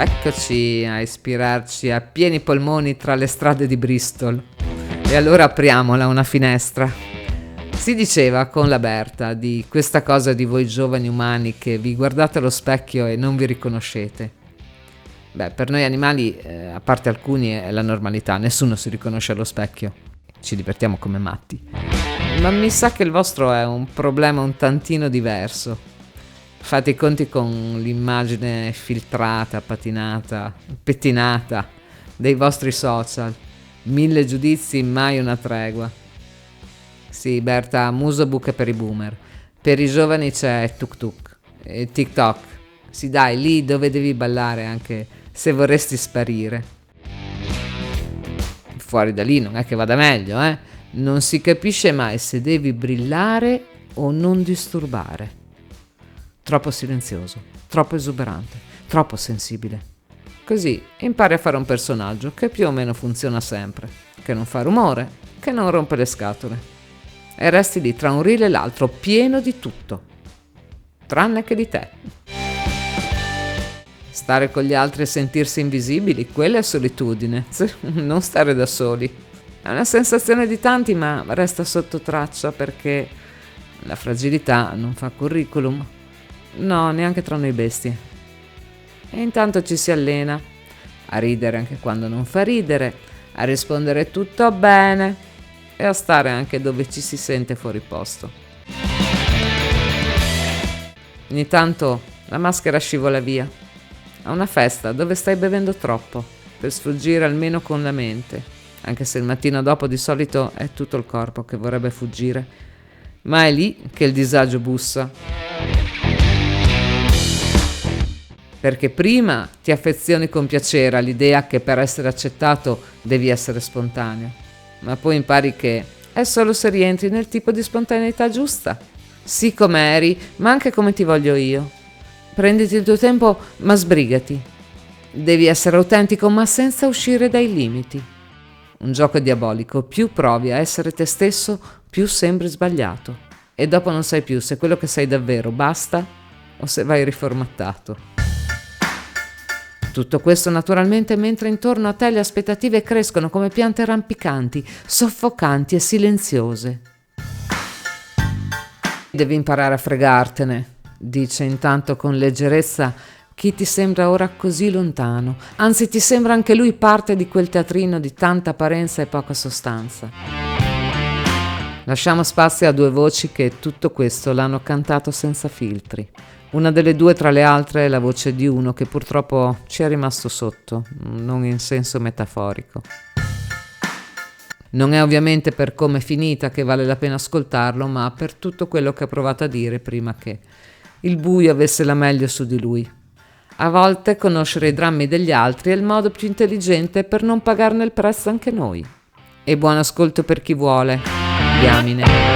Eccoci a ispirarci a pieni polmoni tra le strade di Bristol. E allora apriamola una finestra. Si diceva con la Berta di questa cosa di voi giovani umani che vi guardate allo specchio e non vi riconoscete. Beh, per noi animali, a parte alcuni, è la normalità, nessuno si riconosce allo specchio. Ci divertiamo come matti. Ma mi sa che il vostro è un problema un tantino diverso. Fate i conti con l'immagine filtrata, patinata, pettinata dei vostri social. 1000 giudizi, mai una tregua. Sì, Berta, muso buche per i boomer. Per i giovani c'è tuk e TikTok. Sì, dai, lì dove devi ballare anche se vorresti sparire. Fuori da lì non è che vada meglio, eh? Non si capisce mai se devi brillare o non disturbare. Troppo silenzioso, troppo esuberante, troppo sensibile. Così impari a fare un personaggio che più o meno funziona sempre, che non fa rumore, che non rompe le scatole. E resti lì tra un reel e l'altro pieno di tutto, tranne che di te. Stare con gli altri e sentirsi invisibili, quella è solitudine, non stare da soli. È una sensazione di tanti, ma resta sotto traccia perché la fragilità non fa curriculum. No, neanche tra noi bestie. E intanto ci si allena a ridere anche quando non fa ridere, a rispondere tutto bene e a stare anche dove ci si sente fuori posto. Ogni tanto la maschera scivola via. A una festa dove stai bevendo troppo, per sfuggire almeno con la mente, anche se il mattino dopo di solito è tutto il corpo che vorrebbe fuggire. Ma è lì che il disagio bussa. Perché prima ti affezioni con piacere all'idea che per essere accettato devi essere spontaneo, ma poi impari che è solo se rientri nel tipo di spontaneità giusta. Sì come eri, ma anche come ti voglio io. Prenditi il tuo tempo, ma sbrigati. Devi essere autentico, ma senza uscire dai limiti. Un gioco diabolico, più provi a essere te stesso, più sembri sbagliato. E dopo non sai più se quello che sei davvero basta o se vai riformattato. Tutto questo naturalmente mentre intorno a te le aspettative crescono come piante rampicanti, soffocanti e silenziose. Devi imparare a fregartene, dice intanto con leggerezza chi ti sembra ora così lontano, anzi ti sembra anche lui parte di quel teatrino di tanta apparenza e poca sostanza. Lasciamo spazio a due voci che tutto questo l'hanno cantato senza filtri. Una delle due tra le altre è la voce di uno che purtroppo ci è rimasto sotto, non in senso metaforico. Non è ovviamente per come è finita che vale la pena ascoltarlo, ma per tutto quello che ha provato a dire prima che il buio avesse la meglio su di lui. A volte conoscere i drammi degli altri è il modo più intelligente per non pagarne il prezzo anche noi. E buon ascolto per chi vuole. Diamine.